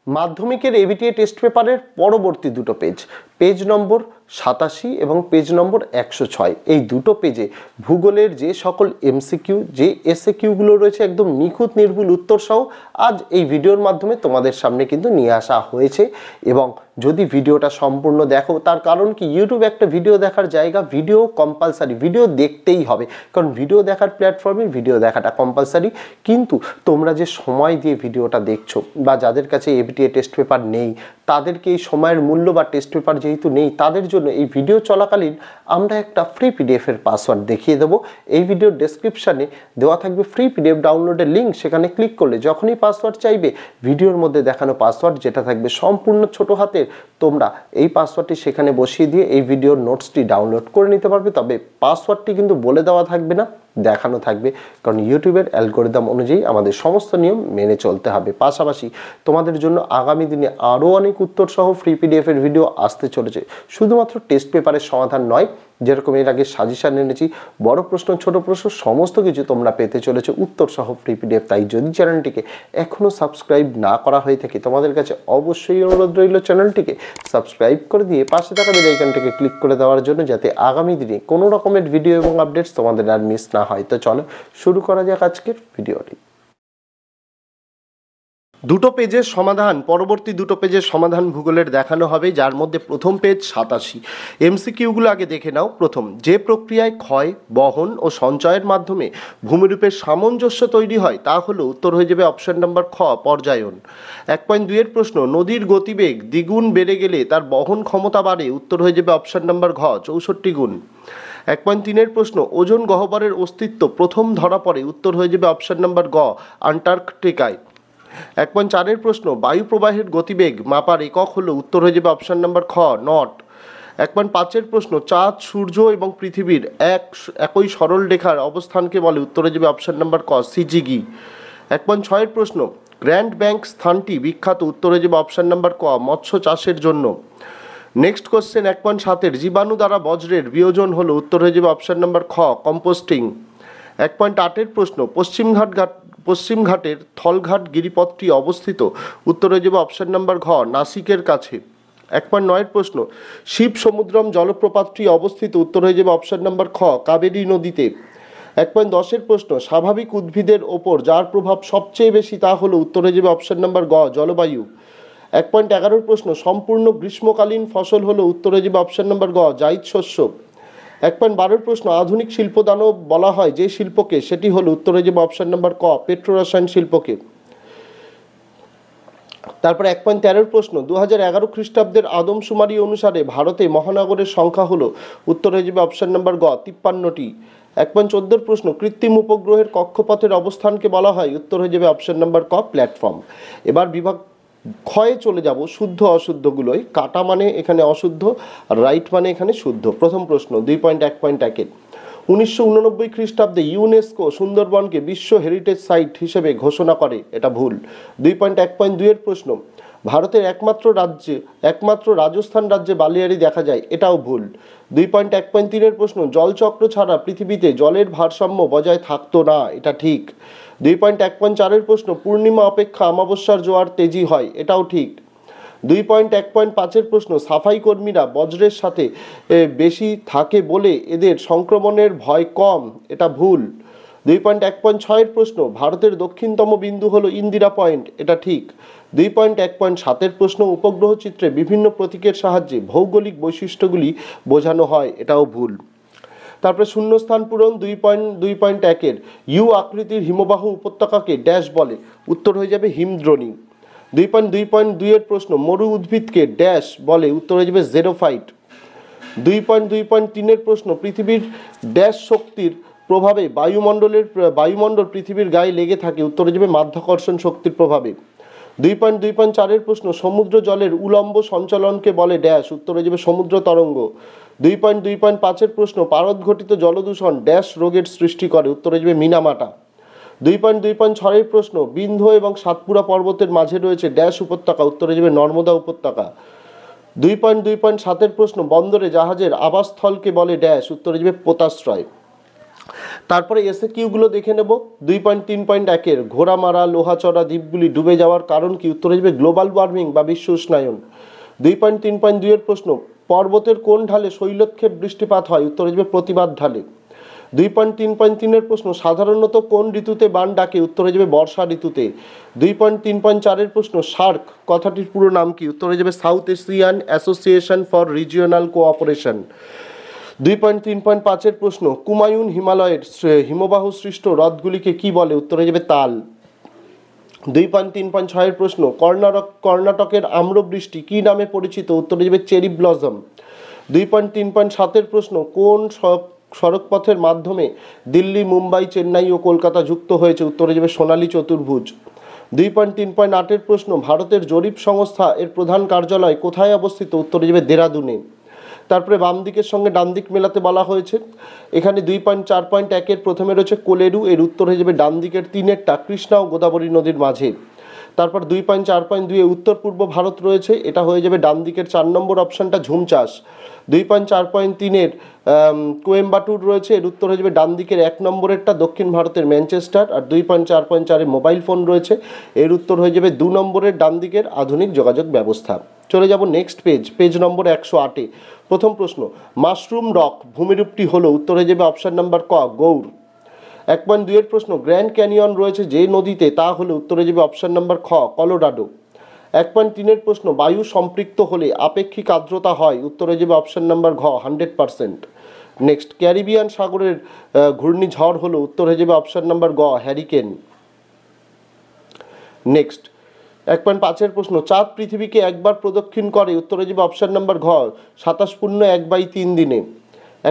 মাধ্যমিকের ABTA test পেপারের পরবর্তী দুটো পেজ, পেজ নম্বর 87 এবং পেজ নম্বর 106, এই দুটো পেজে ভূগোলের যে সকল এমসিকিউ, যে এসএকিউগুলো রয়েছে একদম নিখুঁত নির্ভুল উত্তর সহ আজ এই ভিডিওর মাধ্যমে তোমাদের সামনে কিন্তু নিয়ে আসা হয়েছে। এবং যদি ভিডিওটা সম্পূর্ণ দেখো, তার কারণ কি, ইউটিউব একটা ভিডিও দেখার জায়গা, ভিডিও কম্পালসারি, ভিডিও দেখতেই হবে, কারণ ভিডিও দেখার প্ল্যাটফর্মে ভিডিও দেখাটা কম্পালসারি। কিন্তু তোমরা যে সময় দিয়ে ভিডিওটা দেখছো বা যাদের কাছে এবিটিএ টেস্ট পেপার নেই, তাদেরকে এই সময়ের মূল্য বা টেস্ট পেপার যেহেতু নেই, তাদের জন্য এই ভিডিও চলাকালীন আমরা একটা ফ্রি পিডিএফের পাসওয়ার্ড দেখিয়ে দেবো। এই ভিডিওর ডেসক্রিপশানে দেওয়া থাকবে ফ্রি পিডিএফ ডাউনলোডের লিঙ্ক, সেখানে ক্লিক করলে যখনই পাসওয়ার্ড চাইবে, ভিডিওর মধ্যে দেখানো পাসওয়ার্ড যেটা থাকবে সম্পূর্ণ ছোট হাতের, তোমরা এই পাসওয়ার্ডটি সেখানে বসিয়ে দিয়ে এই ভিডিওর নোটসটি ডাউনলোড করে নিতে পারবে। তবে পাসওয়ার্ডটি কিন্তু বলে দেওয়া থাকবে না, দেখানো থাকবে, কারণ ইউটিউবের অ্যালগোরিদম অনুযায়ী আমাদের সমস্ত নিয়ম মেনে চলতে হবে। পাশাপাশি তোমাদের জন্য আগামী দিনে আরও অনেক উত্তর সহ ফ্রি পিডিএফের ভিডিও আসতে চলেছে। শুধুমাত্র টেস্ট পেপারের সমাধান নয়, যেরকম এর আগে সাজেশন এনেছি, বড় প্রশ্ন ছোট প্রশ্ন সমস্ত কিছু তোমরা পেতে চলেছে উত্তর সহ ফ্রি পিডিএফ। তাই যদি চ্যানেলটিকে এখনও সাবস্ক্রাইব না করা হয়ে থাকে, তোমাদের কাছে অবশ্যই অনুরোধ রইল চ্যানেলটিকে সাবস্ক্রাইব করে দিয়ে পাশে থাকা বেল আইকনটিকে ক্লিক করে দেওয়ার জন্য, যাতে আগামী দিনে কোনো রকমের ভিডিও এবং আপডেটস তোমাদের আর মিস না হয়। তো চলো শুরু করা যাক আজকের ভিডিওটি। দুটো পেজের সমাধান, পরবর্তী দুটো পেজের সমাধান ভূগোলের দেখানো হবে, যার মধ্যে প্রথম পেজ 87। এমসিকিউগুলো আগে দেখে নাও। প্রথম, যে প্রক্রিয়ায় ক্ষয়, বহন ও সঞ্চয়ের মাধ্যমে ভূমিরূপের সামঞ্জস্য তৈরি হয় তা হলো, উত্তর হয়ে যাবে অপশন নাম্বার খ, পর্যায়ন। 1.2 এর প্রশ্ন, নদীর গতিবেগ দ্বিগুণ বেড়ে গেলে তার বহন ক্ষমতা বাড়ে, উত্তর হয়ে যাবে অপশন নাম্বার ঘ, 64 গুণ। 1.3 এর প্রশ্ন, ওজোন গহ্বরের অস্তিত্ব প্রথম ধরা পড়ে, উত্তর হয়ে যাবে অপশন নাম্বার গ, আন্টার্কটিকায়। 1.4 এর প্রশ্ন, বায়ু প্রবাহের গতিবেগ মাপার একক হলো, উত্তর হয়ে যাবে অপশন নাম্বার খ, নট। 1.5 এর প্রশ্ন, চাঁদ, সূর্য এবং পৃথিবীর একই সরল রেখার অবস্থানকে বলে, উত্তর হয়ে যাবে অপশন নাম্বার ক, সিজিগি। 1.6 এর প্রশ্ন, গ্র্যান্ড ব্যাংক স্থানটি বিখ্যাত, উত্তর হয়ে যাবে অপশন নাম্বার ক, মৎস্য চাষের জন্য। নেক্সট কোশ্চেন 1.7 এর, জীবাণু দ্বারা বজ্রের বিয়োজন হলো, উত্তর হয়ে যাবে অপশন নাম্বার খ, কম্পোস্টিং। 1.8 এর প্রশ্ন, পশ্চিমঘাটের থলঘাট গিরিপথটি অবস্থিত, উত্তর হয়ে যাবে অপশন নাম্বার ঘ, নাসিকের কাছে। 1.9 এর প্রশ্ন, শিব সমুদ্রম জলপ্রপাতটি অবস্থিত, উত্তর হয়ে যাবে অপশন নাম্বার খ, কাবেরী নদীতে। 1.10 এর প্রশ্ন, স্বাভাবিক উদ্ভিদের ওপর যার প্রভাব সবচেয়ে বেশি তা হলো, উত্তর হয়ে যাবে অপশন নাম্বার গ, জলবায়ু। 1.11 এর প্রশ্ন, সম্পূর্ণ গ্রীষ্মকালীন ফসল হলো, উত্তর হয়ে যাবে অপশন নাম্বার গ, জায়িদ শস্য। 1.12 এর প্রশ্ন, আধুনিক শিল্পদানব বলা হয় যে শিল্পকে, সেটি হলো, উত্তর হয়ে যাবে অপশন নাম্বার ক, পেট্রোরসায়ন শিল্পকে। তারপর 1.13 এর প্রশ্ন, 2011 খ্রিস্টাব্দের আদমশুমারি অনুসারে ভারতে মহানগরের সংখ্যা হলো, উত্তর হয়ে যাবে অপশন নাম্বার গ, 53টি। 1.14 এর প্রশ্ন, কৃত্রিম উপগ্রহের কক্ষপথের অবস্থানকে বলা হয়, উত্তর হয়ে যাবে অপশন নাম্বার ক, প্ল্যাটফর্ম। এবার বিভাগ ক্ষয়ে চলে যাব, শুদ্ধ অশুদ্ধগুলোই। কাটা মানে এখানে অশুদ্ধ, আর রাইট মানে এখানে শুদ্ধ। প্রথম প্রশ্ন 2.1.1 1989 খ্রিস্টাব্দে ইউনেস্কো সুন্দরবনকে বিশ্ব হেরিটেজ সাইট হিসেবে ঘোষণা করে, এটা ভুল। 2.1.2 এর প্রশ্ন, ভারতের একমাত্র রাজস্থান রাজ্যে বালিয়াড়ি দেখা যায়, এটাও ভুল। 2.1.3 এর প্রশ্ন, জলচক্র ছাড়া পৃথিবীতে জলের ভারসাম্য বজায় থাকতো না, এটা ঠিক। 2.1.4 এর প্রশ্ন, পূর্ণিমা অপেক্ষা অমাবস্যার জোয়ার তেজি হয়, এটাও ঠিক। 2.1.5 এর প্রশ্ন, সাফাই কর্মীরা বজ্রের সাথে বেশি থাকে বলে এদের সংক্রমণের ভয় কম, এটা ভুল। 2.1.6 এর প্রশ্ন, ভারতের দক্ষিণতম বিন্দু হলো ইন্দিরা পয়েন্ট, এটা ঠিক। 2.1.7 এর প্রশ্ন, উপগ্রহ চিত্রে বিভিন্ন প্রতীকের সাহায্যে ভৌগোলিক বৈশিষ্ট্যগুলি বোঝানো হয়, এটাও ভুল। তারপরে শূন্যস্থান পূরণ 2.2.1 এর, ইউ আকৃতির হিমবাহ উপত্যকাকে ড্যাশ বলে, উত্তর হয়ে যাবে হিমদ্রোণী। 2.2.2 এর প্রশ্ন, মরু উদ্ভিদকে ড্যাশ বলে, উত্তর হয়ে যাবে জেরোফাইট। 2.2.3 এর প্রশ্ন, পৃথিবীর ড্যাশ শক্তির প্রভাবে বায়ুমণ্ডল পৃথিবীর গায়ে লেগে থাকে, উত্তর হয়ে যাবে মাধ্যাকর্ষণ শক্তির প্রভাবে। 2.2.4 এর প্রশ্ন, সমুদ্র জলের উলম্ব সঞ্চালনকে বলে ড্যাশ, উত্তর হয়ে যাবে সমুদ্র তরঙ্গ। 2.2.5 এর প্রশ্ন, পারদ ঘটিত জলদূষণ ড্যাশ রোগের সৃষ্টি করে, উত্তর হয়ে যাবে মিনামাটা। 2.2.6 এর প্রশ্ন, বিন্ধ্য এবং সাতপুরা পর্বতের মাঝে রয়েছে ড্যাশ উপত্যকা, উত্তর হয়ে যাবে নর্মদা উপত্যকা। 2.2.7 এর প্রশ্ন, বন্দরে জাহাজের আবাসস্থলকে বলে ড্যাশ, উত্তর হয়ে যাবে পোতাশ্রয়। তারপরে এসে কিউগুলো দেখে নেব। 2.3.1-এর ঘোড়ামারা লোহাচড়া দ্বীপগুলি ডুবে যাওয়ার কারণ কি? উত্তর হয়ে যাবে গ্লোবাল ওয়ার্মিং বা বিশ্ব উষ্ণায়ন। 2.3.2-এর প্রশ্ন, পর্বতের কোন ঢালে শৈলক্ষেপ বৃষ্টিপাত হয়? উত্তর হয়ে যাবে প্রতিবাদ ঢালে। 2.3.3-এর প্রশ্ন, সাধারণত কোন ঋতুতে বান ডাকে? উত্তর হয়ে যাবে বর্ষা ঋতুতে। 2.3.4-এর প্রশ্ন, সার্ক কথাটির পুরো নাম কি? উত্তর হয়ে যাবে South Asian Association for Regional Cooperation. 2.3.5-এর প্রশ্ন, কুমায়ুন হিমালয়ের হিমবাহ সৃষ্ট হ্রদগুলিকে কি বলে? উত্তর হয়ে যাবে তাল। 2.3.6-এর প্রশ্ন, কর্ণাটকের আম্রবৃষ্টি কি নামে পরিচিত? উত্তর হয়ে যাবে চেরি ব্লসম। 2.3.7-এর প্রশ্ন, কোন সড়কপথের মাধ্যমে দিল্লি, মুম্বাই, চেন্নাই ও কলকাতা যুক্ত হয়েছে? উত্তর হয়ে যাবে সোনালী চতুর্ভুজ। 2.3.8-এর প্রশ্ন, ভারতের জরিপ সংস্থা এর প্রধান কার্যালয় কোথায় অবস্থিত? উত্তর হয়ে যাবে দেরাদুনে। তারপরে বাম দিকের সঙ্গে ডান দিক মেলাতে বলা হয়েছে। এখানে 2.4.1-এর প্রথমে রয়েছে কোলেরু, এর উত্তর হয়ে যাবে ডান দিকের 3-এরটা কৃষ্ণা ও গোদাবরী নদীর মাঝে। তারপর 2.4.2-এ উত্তর পূর্ব ভারত রয়েছে, এটা হয়ে যাবে ডান দিকের 4 নম্বর অপশানটা ঝুমচাষ। 2.4.3-এর কোয়েম্বাটুর রয়েছে, এর উত্তর হয়ে যাবে ডান দিকের 1 নম্বরেরটা দক্ষিণ ভারতের ম্যানচেস্টার। আর 2.4.4-এ মোবাইল ফোন রয়েছে, এর উত্তর হয়ে যাবে 2 নম্বরের ডান দিকের আধুনিক যোগাযোগ ব্যবস্থা। চলে যাব নেক্সট পেজ নম্বর 108-এ। প্রথম প্রশ্ন, মাশরুম রক ভূমিরূপটি হলো? উত্তর হয়ে যাবে অপশান নাম্বার ক গৌর। 1.2-এর প্রশ্ন, গ্র্যান্ড ক্যানিয়ন রয়েছে যে নদীতে তা হলো? উত্তর হয়ে যাবে অপশান নাম্বার খ কলোরাডো। 1.3-এর প্রশ্ন, বায়ু সম্পৃক্ত হলে আপেক্ষিক আর্দ্রতা হয়? উত্তর হয়ে যাবে অপশান নাম্বার ঘ 100%। নেক্সট, ক্যারিবিয়ান সাগরের ঘূর্ণিঝড় হলো? উত্তর হয়ে যাবে অপশান নাম্বার গ হ্যারিকেন। নেক্সট, 1.5-এর প্রশ্ন, চাঁদ পৃথিবীকে একবার প্রদক্ষিণ করে? উত্তর হয়ে যাবে অপশান নাম্বার ঘ 27.1/3 দিনে।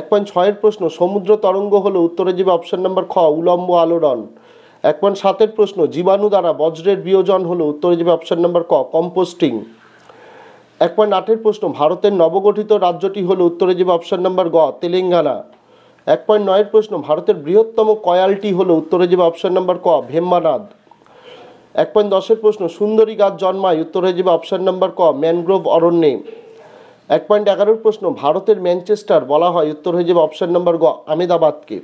1.6-এর প্রশ্ন, সমুদ্র তরঙ্গ হলো? উত্তর হয়ে যাবে অপশান নাম্বার খ উলম্ব আলোড়ন। 1.7-এর প্রশ্ন, জীবাণু দ্বারা বজ্রের বিয়োজন হলো? উত্তর হয়ে যাবে অপশান নাম্বার ক কম্পোস্টিং। 1.8-এর প্রশ্ন, ভারতের নবগঠিত রাজ্যটি হলো? উত্তর হয়ে যাবে অপশান নাম্বার গ তেলেঙ্গানা। 1.9-এর প্রশ্ন, ভারতের বৃহত্তম কয়ালটি হলো? উত্তর হয়ে যাবে অপশান নাম্বার ক ভেম্বানাদ। 1.10-এর প্রশ্ন, সুন্দরী গাছ জন্মায়? উত্তর হয়ে যাবে অপশান নাম্বার ক ম্যানগ্রোভ অরণ্যে। 1.11-এর প্রশ্ন, ভারতের ম্যানচেস্টার বলা হয়? উত্তর হয়ে যাবে অপশান নাম্বার গ আহমেদাবাদকে।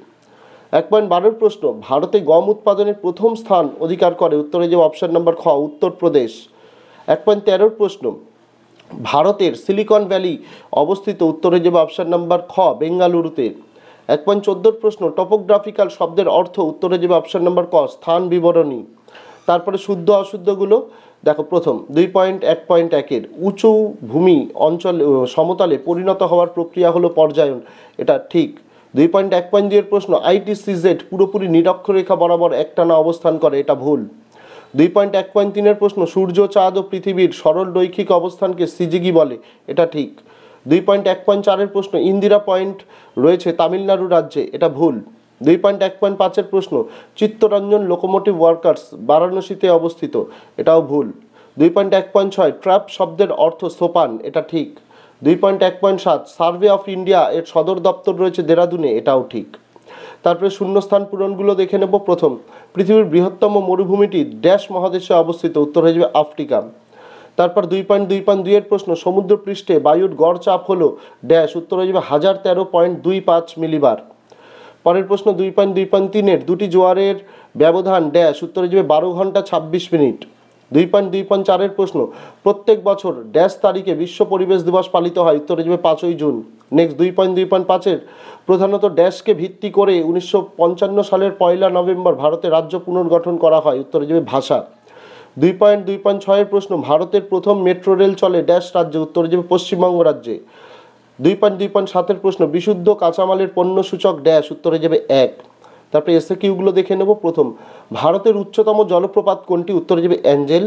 1.12-এর প্রশ্ন, ভারতে গম উৎপাদনের প্রথম স্থান অধিকার করে? উত্তর হয়ে যাবে অপশান নাম্বার খ উত্তরপ্রদেশ। 1.13-এর প্রশ্ন, ভারতের সিলিকন ভ্যালি অবস্থিত? উত্তর হয়ে যাবে অপশান নাম্বার খ বেঙ্গালুরুতে। 1.14-এর প্রশ্ন, টপোগ্রাফিক্যাল শব্দের অর্থ? উত্তর হয়ে যাবে অপশান নাম্বার ক স্থান বিবরণী। তারপরে শুদ্ধ অশুদ্ধগুলো দেখো। প্রথম 2.1.1-এর উঁচু ভূমি অঞ্চল সমতলে পরিণত হওয়ার প্রক্রিয়া হলো পর্যায়ন, এটা ঠিক। 2.1.2-এর প্রশ্ন, ITCZ পুরোপুরি নিরক্ষরেখা বরাবর একটানা অবস্থান করে, এটা ভুল। 2.1.3-এর প্রশ্ন, সূর্য, চাঁদ ও পৃথিবীর সরল রৈখিক অবস্থানকে সিজিগি বলে, এটা ঠিক। 2.1.4-এর প্রশ্ন, ইন্দিরা পয়েন্ট রয়েছে তামিলনাড়ু রাজ্যে, এটা ভুল। 2.1.5-এর প্রশ্ন, চিত্তরঞ্জন লোকোমোটিভ ওয়ার্কার্স বারাণসীতে অবস্থিত, এটাও ভুল। 2.1.6 ট্র্যাপ শব্দের অর্থ সোপান, এটা ঠিক। 2.1.7 সার্ভে অফ ইন্ডিয়া এর সদর দপ্তর রয়েছে দেরাদুনে, এটাও ঠিক। তারপরে শূন্যস্থান পূরণগুলো দেখে নেব। প্রথম, পৃথিবীর বৃহত্তম মরুভূমিটি ড্যাশ মহাদেশে অবস্থিত? উত্তর হয়ে যাবে আফ্রিকা। তারপর 2.2.2-এর প্রশ্ন, সমুদ্রপৃষ্ঠে বায়ুর গড় চাপ হলো ড্যাশ? উত্তর হয়ে যাবে 1013.25 মিলিবার। পরের প্রশ্ন 2.2.3-এর দুটি জোয়ারের ব্যবধান ড্যাশ? উত্তর হয়ে যাবে 12 ঘন্টা 26 মিনিট। 2.2.4-এর প্রশ্ন, প্রত্যেক বছর ড্যাশ তারিখে বিশ্ব পরিবেশ দিবস পালিত হয়? উত্তর হয়ে যাবে 5ই জুন। নেক্সট 2.2.5-এর প্রধানত ড্যাশকে ভিত্তি করে 1955 সালের 1 নভেম্বর ভারতে রাজ্য পুনর্গঠন করা হয়? উত্তর হয়ে যাবে ভাষা। 2.2.6-এর প্রশ্ন, ভারতের প্রথম মেট্রো রেল চলে ড্যাশ রাজ্যে? উত্তর হয়ে যাবে পশ্চিমবঙ্গ রাজ্যে। 2.2.7-এর প্রশ্ন, বিশুদ্ধ কাঁচামালের পণ্য সূচক ড্যাশ? উত্তর হয়ে যাবে 1। তারপরে এসএকিউগুলো দেখে নেব। প্রথম, ভারতের উচ্চতম জলপ্রপাত কোনটি? উত্তর হয়ে যাবে অ্যাঞ্জেল।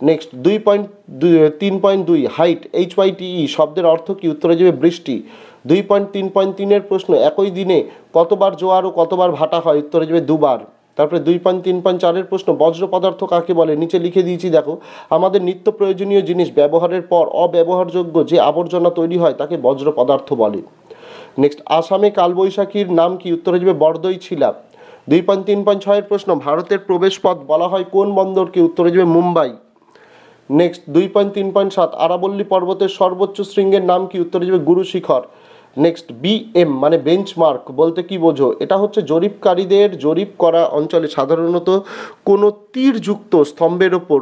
নেক্সট 2.3.2 হাইট HYTE শব্দের অর্থ কি? উত্তর হয়ে যাবে বৃষ্টি। 2.3.3-এর প্রশ্ন, একই দিনে কতবার জোয়ার ও কতবার ভাটা হয়? উত্তর হয়ে যাবে 2 বার। তারপরে 2.3.4-এর প্রশ্ন, বজ্র পদার্থ কাকে বলে? নিচে লিখে দিয়েছি দেখো। আমাদের নিত্য প্রয়োজনীয় জিনিস ব্যবহারের পর অব্যবহারযোগ্য যে আবর্জনা তৈরি হয় তাকে বজ্র পদার্থ বলে। নেক্সট, আসামে কালবৈশাখীর নাম কি? উত্তর হয়ে যাবে বরদইছিলা। 2.3.6-এর প্রশ্ন, ভারতের প্রবেশপথ বলা হয় কোন বন্দরকে? উত্তর হয়ে যাবে মুম্বাই। নেক্সট 2.3.7 আরাবল্লী পর্বতের সর্বোচ্চ শৃঙ্গের নাম কি? উত্তর হয়ে যাবে গুরু শিখর। নেক্সট বিএম মানে বেঞ্চমার্ক বলতে কি বোঝো? এটা হচ্ছে জরিপকারীদের জরিপ করা অঞ্চলে সাধারণত কোনো তীরযুক্ত স্তম্ভের ওপর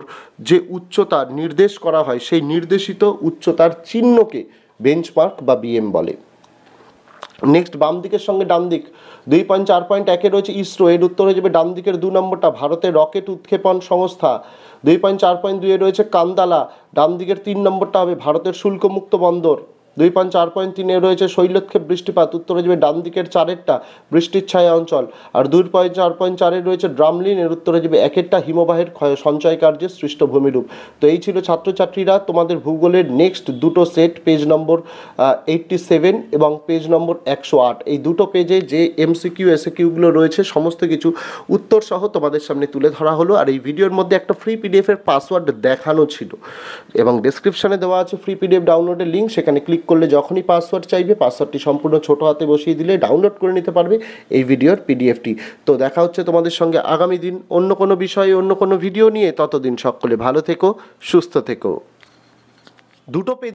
যে উচ্চতা নির্দেশ করা হয় সেই নির্দেশিত উচ্চতার চিহ্নকে বেঞ্চমার্ক বা বিএম বলে। নেক্সট বাম দিকের সঙ্গে ডান দিক 2.4.1 রয়েছে ইসরো, এর উত্তর হয়ে যাবে ডান দিকের 2 নম্বরটা ভারতের রকেট উৎক্ষেপণ সংস্থা। 2.4.2 রয়েছে কান্দালা, ডান দিকের 3 নম্বরটা হবে ভারতের শুল্কমুক্ত বন্দর। 2.4.3 রয়েছে শৈলক্ষেপ বৃষ্টিপাত, উত্তর হয়ে যাবে ডান দিকের 4-এরটা বৃষ্টির ছায়া অঞ্চল। আর 2.4.4 রয়েছে ড্রামলিন, এর উত্তর হয়ে যাবে 1-এরটা হিমবাহের সঞ্চয় কার্যে সৃষ্ট ভূমিরূপ। তো এই ছিল ছাত্রছাত্রীরা তোমাদের ভূগোলের নেক্সট দুটো সেট, পেজ নম্বর 87 এবং পেজ নম্বর 108, এই দুটো পেজে যে এমসিকিউ এসএকিউগুলো রয়েছে সমস্ত কিছু উত্তর সহ তোমাদের সামনে তুলে ধরা হলো। আর এই ভিডিওর মধ্যে একটা ফ্রি পিডিএফের পাসওয়ার্ড দেখানো ছিল এবং ডেসক্রিপশনে দেওয়া আছে ফ্রি পিডিএফ ডাউনলোডের লিঙ্ক, সেখানে ক্লিক করলে যখনই পাসওয়ার্ড চাইবে পাসওয়ার্ডটি সম্পূর্ণ ছোটো হাতে বসিয়ে দিলে ডাউনলোড করে নিতে পারবে এই ভিডিওর পিডিএফটি। তো দেখা হচ্ছে তোমাদের সঙ্গে আগামী দিন অন্য কোনো বিষয়ে অন্য কোনো ভিডিও নিয়ে। ততদিন সকলে ভালো থেকো, সুস্থ থেকো। দুটো পেজ